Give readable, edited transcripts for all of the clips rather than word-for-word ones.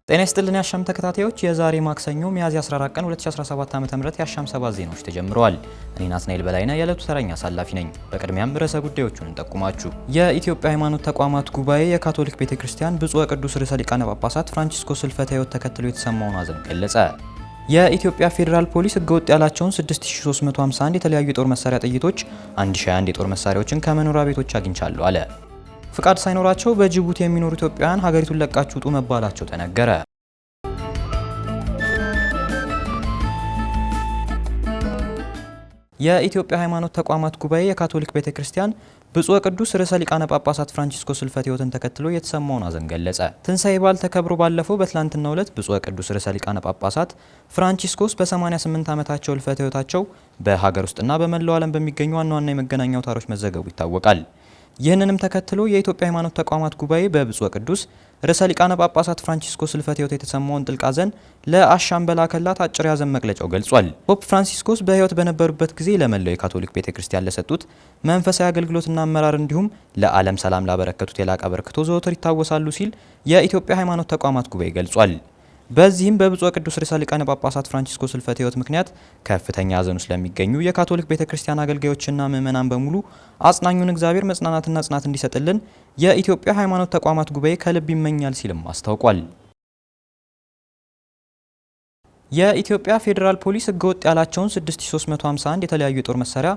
ጤና ይስጥልን የአሻም ተከታታዮች የዛሬ ማክሰኞ ሚያዝያ 14 ቀን 2017 ዓ.ም የአሻም ሰባት ዜናዎች ተጀምረዋል። እኔ ናትናኤል በላይነህ የዕለቱ ተረኛ አሳላፊ ነኝ። በቅድሚያም ርዕሰ ጉዳዮቹን እንጠቁማችሁ። የኢትዮጵያ ሃይማኖት ተቋማት ጉባኤ የካቶሊክ ቤተክርስቲያን ብፁዕ ወቅዱስ ርዕሰ ሊቃነ ጳጳሳት ፍራንቺስኮስ ሕልፈተ ሕይወት ተከትሎ የተሰማውን ሐዘን ገለጸ። የኢትዮጵያ ፌዴራል ፖሊስ ህገወጥ ያላቸውን 6351 የተለያዩ የጦር መሳሪያ ጥይቶች፣ 1001 የጦር መሳሪያዎችን ከመኖሪያ ቤቶች አግኝቻለሁ አለ። ፍቃድ ሳይኖራቸው በጅቡቲ የሚኖሩ ኢትዮጵያውያን ሀገሪቱን ለቃችሁ ውጡ መባላቸው ተነገረ። የኢትዮጵያ ሃይማኖት ተቋማት ጉባኤ የካቶሊክ ቤተክርስቲያን ብፁዕ ወቅዱስ ርዕሰ ሊቃነ ጳጳሳት ፍራንቺስኮስ ሕልፈተ ሕይወትን ተከትሎ የተሰማውን ሐዘን ገለጸ። ትንሣኤ በዓል ተከብሮ ባለፈው በትላንትናው ዕለት ብፁዕ ወቅዱስ ርዕሰ ሊቃነ ጳጳሳት ፍራንቺስኮስ በ88 ዓመታቸው ሕልፈተ ሕይወታቸው በሀገር ውስጥና በመላው ዓለም በሚገኙ ዋና ዋና የመገናኛ አውታሮች መዘገቡ ይታወቃል። ይህንንም ተከትሎ የኢትዮጵያ ሃይማኖት ተቋማት ጉባኤ በብፁዕ ወቅዱስ ርዕሰ ሊቃነ ጳጳሳት ፍራንቺስኮስ ሕልፈተ ሕይወት የተሰማውን ጥልቅ ሐዘን ለአሻም በላከላት አጭር የሐዘን መግለጫው ገልጿል። ፖፕ ፍራንሲስኮስ በሕይወት በነበሩበት ጊዜ ለመላው የካቶሊክ ቤተክርስቲያን ለሰጡት መንፈሳዊ አገልግሎትና አመራር እንዲሁም ለዓለም ሰላም ላበረከቱት የላቀ አበርክቶ ዘወትር ይታወሳሉ ሲል የኢትዮጵያ ሃይማኖት ተቋማት ጉባኤ ገልጿል። በዚህም በብፁዕ ወቅዱስ ርዕሰ ሊቃነ ጳጳሳት ፍራንቺስኮስ ሕልፈተ ሕይወት ምክንያት ከፍተኛ ሐዘን ውስጥ ለሚገኙ የካቶሊክ ቤተክርስቲያን አገልጋዮችና ምዕመናን በሙሉ አጽናኙን እግዚአብሔር መጽናናትና ጽናት እንዲሰጥልን የኢትዮጵያ ሃይማኖት ተቋማት ጉባኤ ከልብ ይመኛል ሲልም አስታውቋል። የኢትዮጵያ ፌዴራል ፖሊስ ህገወጥ ያላቸውን 6351 የተለያዩ የጦር መሳሪያ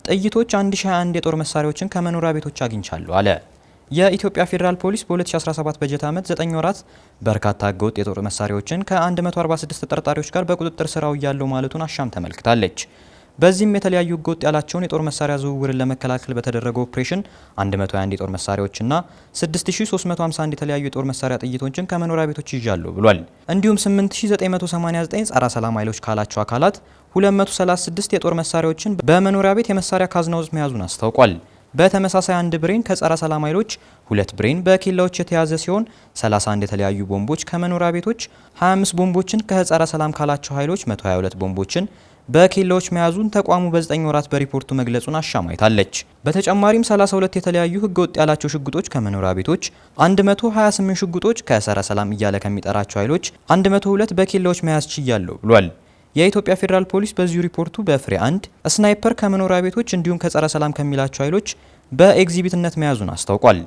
ጥይቶች፣ 1021 የጦር መሳሪያዎችን ከመኖሪያ ቤቶች አግኝቻለሁ አለ። የኢትዮጵያ ፌዴራል ፖሊስ በ2017 በጀት ዓመት 9 ወራት በርካታ ህገወጥ የጦር መሳሪያዎችን ከ146 ተጠርጣሪዎች ጋር በቁጥጥር ስር አውያለሁ ማለቱን አሻም ተመልክታለች። በዚህም የተለያዩ ህገወጥ ያላቸውን የጦር መሳሪያ ዝውውርን ለመከላከል በተደረገው ኦፕሬሽን 121 የጦር መሳሪያዎችና 6351 የተለያዩ የጦር መሳሪያ ጥይቶችን ከመኖሪያ ቤቶች ይዣለሁ ብሏል። እንዲሁም 8989 ጸረ ሰላም ኃይሎች ካላቸው አካላት 236 የጦር መሳሪያዎችን በመኖሪያ ቤት የመሳሪያ ካዝና ውስጥ መያዙን አስታውቋል። በተመሳሳይ አንድ ብሬን ከጸረ ሰላም ኃይሎች፣ 2 ብሬን በኬላዎች የተያዘ ሲሆን 31 የተለያዩ ቦምቦች ከመኖሪያ ቤቶች፣ 25 ቦምቦችን ከጸረ ሰላም ካላቸው ኃይሎች፣ 122 ቦምቦችን በኬላዎች መያዙን ተቋሙ በ9 ወራት በሪፖርቱ መግለጹን አሻም አይታለች። በተጨማሪም 32 የተለያዩ ህገወጥ ያላቸው ሽጉጦች ከመኖሪያ ቤቶች፣ 128 ሽጉጦች ከጸረ ሰላም እያለ ከሚጠራቸው ኃይሎች፣ 102 በኬላዎች መያዝ ችያለሁ ብሏል። የኢትዮጵያ ፌዴራል ፖሊስ በዚሁ ሪፖርቱ በፍሬ 1 ስናይፐር ከመኖሪያ ቤቶች እንዲሁም ከጸረ ሰላም ከሚላቸው ኃይሎች በኤግዚቢትነት መያዙን አስታውቋል።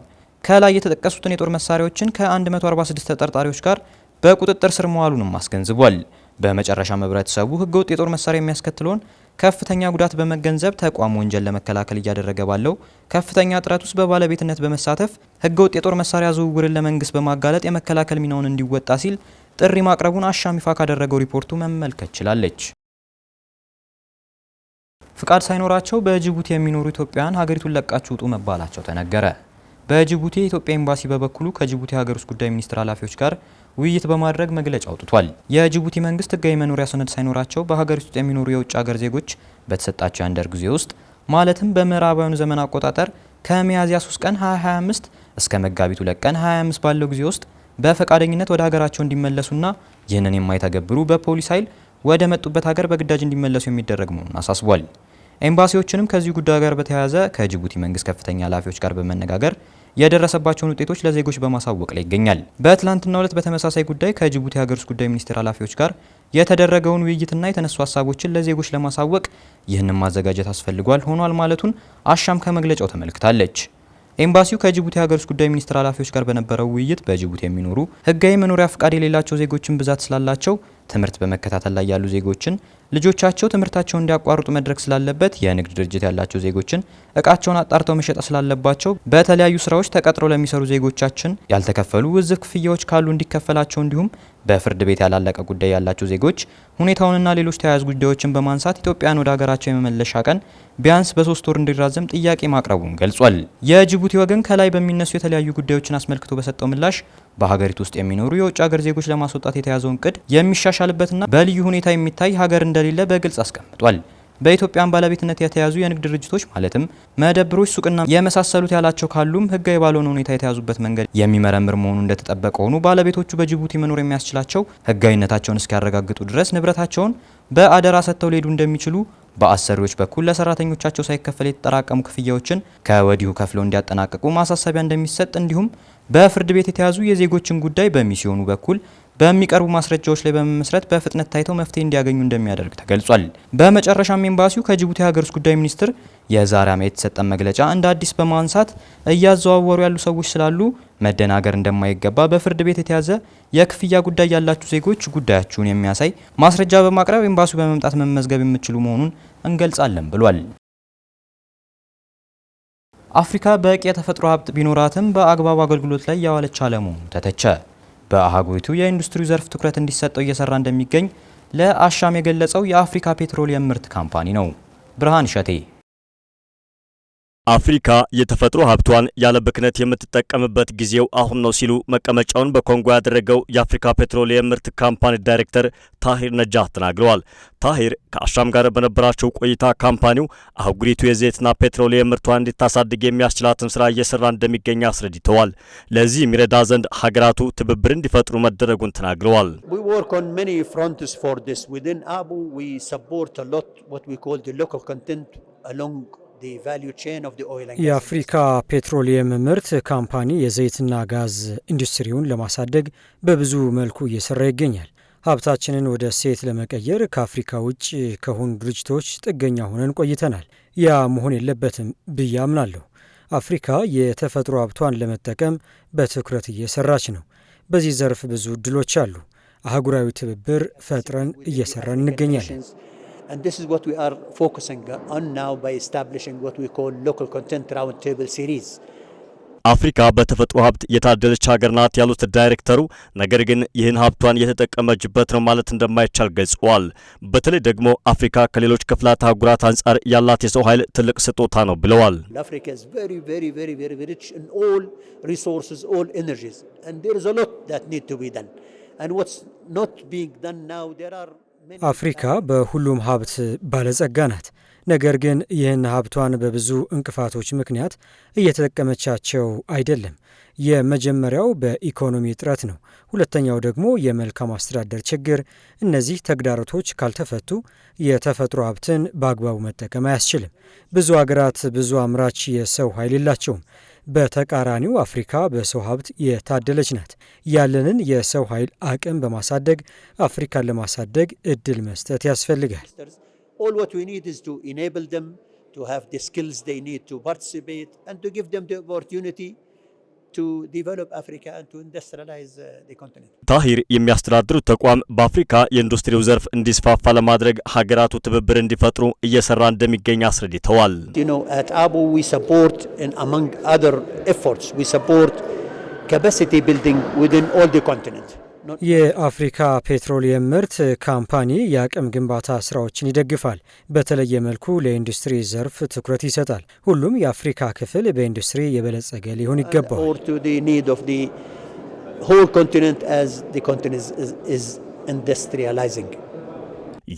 ከላይ የተጠቀሱትን የጦር መሳሪያዎችን ከ146 ተጠርጣሪዎች ጋር በቁጥጥር ስር መዋሉንም አስገንዝቧል። በመጨረሻም ህብረተሰቡ ህገወጥ የጦር መሳሪያ የሚያስከትለውን ከፍተኛ ጉዳት በመገንዘብ ተቋሙ ወንጀል ለመከላከል እያደረገ ባለው ከፍተኛ ጥረት ውስጥ በባለቤትነት በመሳተፍ ህገወጥ የጦር መሳሪያ ዝውውርን ለመንግስት በማጋለጥ የመከላከል ሚናውን እንዲወጣ ሲል ጥሪ ማቅረቡን አሻም ይፋ ካደረገው ሪፖርቱ መመልከት ችላለች። ፍቃድ ሳይኖራቸው በጅቡቲ የሚኖሩ ኢትዮጵያውያን ሀገሪቱን ለቃችሁ ውጡ መባላቸው ተነገረ። በጅቡቲ የኢትዮጵያ ኤምባሲ በበኩሉ ከጅቡቲ ሀገር ውስጥ ጉዳይ ሚኒስቴር ኃላፊዎች ጋር ውይይት በማድረግ መግለጫ አውጥቷል። የጅቡቲ መንግስት ህጋዊ መኖሪያ ሰነድ ሳይኖራቸው በሀገር ውስጥ የሚኖሩ የውጭ ሀገር ዜጎች በተሰጣቸው የአንድ ጊዜ ውስጥ ማለትም በምዕራባውያኑ ዘመን አቆጣጠር ከሚያዝያ 3 ቀን 2025 እስከ መጋቢት 2 ቀን 2025 ባለው ጊዜ ውስጥ በፈቃደኝነት ወደ ሀገራቸው እንዲመለሱና ይህንን የማይተገብሩ በፖሊስ ኃይል ወደ መጡበት ሀገር በግዳጅ እንዲመለሱ የሚደረግ መሆኑን አሳስቧል። ኤምባሲዎችንም ከዚህ ጉዳይ ጋር በተያያዘ ከጅቡቲ መንግስት ከፍተኛ ኃላፊዎች ጋር በመነጋገር የደረሰባቸውን ውጤቶች ለዜጎች በማሳወቅ ላይ ይገኛል። በትላንትናው ዕለት በተመሳሳይ ጉዳይ ከጅቡቲ ሀገር ውስጥ ጉዳይ ሚኒስቴር ኃላፊዎች ጋር የተደረገውን ውይይትና የተነሱ ሀሳቦችን ለዜጎች ለማሳወቅ ይህንን ማዘጋጀት አስፈልጓል ሆኗል ማለቱን አሻም ከመግለጫው ተመልክታለች። ኤምባሲው ከጅቡቲ ሀገር ውስጥ ጉዳይ ሚኒስቴር ኃላፊዎች ጋር በነበረው ውይይት በጅቡቲ የሚኖሩ ህጋዊ መኖሪያ ፍቃድ የሌላቸው ዜጎችን ብዛት ስላላቸው ትምህርት በመከታተል ላይ ያሉ ዜጎችን ልጆቻቸው ትምህርታቸውን እንዲያቋርጡ መድረግ ስላለበት የንግድ ድርጅት ያላቸው ዜጎችን እቃቸውን አጣርተው መሸጥ ስላለባቸው በተለያዩ ስራዎች ተቀጥረው ለሚሰሩ ዜጎቻችን ያልተከፈሉ ውዝፍ ክፍያዎች ካሉ እንዲከፈላቸው እንዲሁም በፍርድ ቤት ያላለቀ ጉዳይ ያላቸው ዜጎች ሁኔታውንና ሌሎች ተያያዥ ጉዳዮችን በማንሳት ኢትዮጵያን ወደ ሀገራቸው የመመለሻ ቀን ቢያንስ በ3 ወር እንዲራዘም ጥያቄ ማቅረቡን ገልጿል። የጅቡቲ ወገን ከላይ በሚነሱ የተለያዩ ጉዳዮችን አስመልክቶ በሰጠው ምላሽ በሀገሪቱ ውስጥ የሚኖሩ የውጭ ሀገር ዜጎች ለማስወጣት የተያዘውን እቅድ የሚሻሻልበትና በልዩ ሁኔታ የሚታይ ሀገር እንደሌለ በግልጽ አስቀምጧል። በኢትዮጵያን ባለቤትነት የተያዙ የንግድ ድርጅቶች ማለትም መደብሮች፣ ሱቅና የመሳሰሉት ያላቸው ካሉም ህጋዊ ባልሆነ ሁኔታ የተያዙበት መንገድ የሚመረምር መሆኑ እንደተጠበቀ ሆኖ ባለቤቶቹ በጅቡቲ መኖር የሚያስችላቸው ህጋዊነታቸውን እስኪያረጋግጡ ድረስ ንብረታቸውን በአደራ ሰጥተው ሊሄዱ እንደሚችሉ በአሰሪዎች በኩል ለሰራተኞቻቸው ሳይከፈል የተጠራቀሙ ክፍያዎችን ከወዲሁ ከፍለው እንዲያጠናቅቁ ማሳሰቢያ እንደሚሰጥ እንዲሁም በፍርድ ቤት የተያዙ የዜጎችን ጉዳይ በሚስዮኑ በኩል በሚቀርቡ ማስረጃዎች ላይ በመመስረት በፍጥነት ታይተው መፍትሄ እንዲያገኙ እንደሚያደርግ ተገልጿል። በመጨረሻም ኤምባሲው ከጅቡቲ ሀገር ውስጥ ጉዳይ ሚኒስትር የዛሬ ዓመት የተሰጠ መግለጫ እንደ አዲስ በማንሳት እያዘዋወሩ ያሉ ሰዎች ስላሉ መደናገር እንደማይገባ በፍርድ ቤት የተያዘ የክፍያ ጉዳይ ያላችሁ ዜጎች ጉዳያችሁን የሚያሳይ ማስረጃ በማቅረብ ኤምባሲው በመምጣት መመዝገብ የምትችሉ መሆኑን እንገልጻለን ብሏል። አፍሪካ በቂ የተፈጥሮ ሀብት ቢኖራትም በአግባቡ አገልግሎት ላይ ያዋለች አለመሆኑ ተተቸ። በአህጉሪቱ የኢንዱስትሪ ዘርፍ ትኩረት እንዲሰጠው እየሰራ እንደሚገኝ ለአሻም የገለጸው የአፍሪካ ፔትሮሊየም ምርት ካምፓኒ ነው። ብርሃን ሸቴ አፍሪካ የተፈጥሮ ሀብቷን ያለ ብክነት የምትጠቀምበት ጊዜው አሁን ነው ሲሉ መቀመጫውን በኮንጎ ያደረገው የአፍሪካ ፔትሮሊየም ምርት ካምፓኒ ዳይሬክተር ታሂር ነጃህ ተናግረዋል። ታሂር ከአሻም ጋር በነበራቸው ቆይታ ካምፓኒው አህጉሪቱ የዘይትና ፔትሮሊየም ምርቷን እንድታሳድግ የሚያስችላትን ስራ እየሰራ እንደሚገኝ አስረድተዋል። ለዚህ የሚረዳ ዘንድ ሀገራቱ ትብብር እንዲፈጥሩ መደረጉን ተናግረዋል። የአፍሪካ ፔትሮሊየም ምርት ካምፓኒ የዘይትና ጋዝ ኢንዱስትሪውን ለማሳደግ በብዙ መልኩ እየሰራ ይገኛል። ሀብታችንን ወደ እሴት ለመቀየር ከአፍሪካ ውጭ ከሆኑ ድርጅቶች ጥገኛ ሆነን ቆይተናል። ያ መሆን የለበትም ብዬ አምናለሁ። አፍሪካ የተፈጥሮ ሀብቷን ለመጠቀም በትኩረት እየሰራች ነው። በዚህ ዘርፍ ብዙ እድሎች አሉ። አህጉራዊ ትብብር ፈጥረን እየሰራን እንገኛለን። And this is what we are focusing on now by establishing what we call local content roundtable series. አፍሪካ በተፈጥሮ ሀብት የታደለች ሀገር ናት ያሉት ዳይሬክተሩ፣ ነገር ግን ይህን ሀብቷን የተጠቀመችበት ነው ማለት እንደማይቻል ገልጸዋል። በተለይ ደግሞ አፍሪካ ከሌሎች ክፍላት አህጉራት አንጻር ያላት የሰው ኃይል ትልቅ ስጦታ ነው ብለዋል። Africa is very rich in all resources, all energies, and there is a lot that need to be done. And what's not being done now, there are አፍሪካ በሁሉም ሀብት ባለጸጋ ናት። ነገር ግን ይህን ሀብቷን በብዙ እንቅፋቶች ምክንያት እየተጠቀመቻቸው አይደለም። የመጀመሪያው በኢኮኖሚ እጥረት ነው። ሁለተኛው ደግሞ የመልካም አስተዳደር ችግር። እነዚህ ተግዳሮቶች ካልተፈቱ የተፈጥሮ ሀብትን በአግባቡ መጠቀም አያስችልም። ብዙ ሀገራት ብዙ አምራች የሰው ኃይል የላቸውም። በተቃራኒው አፍሪካ በሰው ሀብት የታደለች ናት። ያለንን የሰው ኃይል አቅም በማሳደግ አፍሪካን ለማሳደግ እድል መስጠት ያስፈልጋል። All what we need is to enable them to have the skills they need to participate and to give them the opportunity to develop Africa and to industrialize the continent. ታሂር የሚያስተዳድሩት ተቋም በአፍሪካ የኢንዱስትሪው ዘርፍ እንዲስፋፋ ለማድረግ ሀገራቱ ትብብር እንዲፈጥሩ እየሰራ እንደሚገኝ አስረድተዋል። At ABU we support, and among other efforts, we support capacity building within all the continent. የአፍሪካ ፔትሮሊየም ምርት ካምፓኒ የአቅም ግንባታ ስራዎችን ይደግፋል። በተለየ መልኩ ለኢንዱስትሪ ዘርፍ ትኩረት ይሰጣል። ሁሉም የአፍሪካ ክፍል በኢንዱስትሪ የበለጸገ ሊሆን ይገባዋል።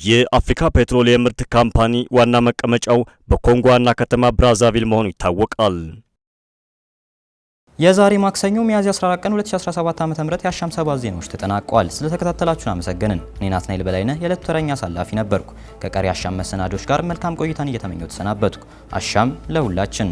የአፍሪካ ፔትሮሊየም ምርት ካምፓኒ ዋና መቀመጫው በኮንጎ ዋና ከተማ ብራዛቪል መሆኑ ይታወቃል። የዛሬ ማክሰኞ ሚያዝያ 14 ቀን 2017 ዓ.ም የአሻም 7 ዜናዎች ተጠናቀዋል። ስለተከታተላችሁን አመሰግንን። እኔ ናትናኤል በላይነህ የዕለቱ ተረኛ አሳላፊ ነበርኩ። ከቀሪ አሻም መሰናዶች ጋር መልካም ቆይታን እየተመኘሁ ተሰናበትኩ። አሻም ለሁላችን!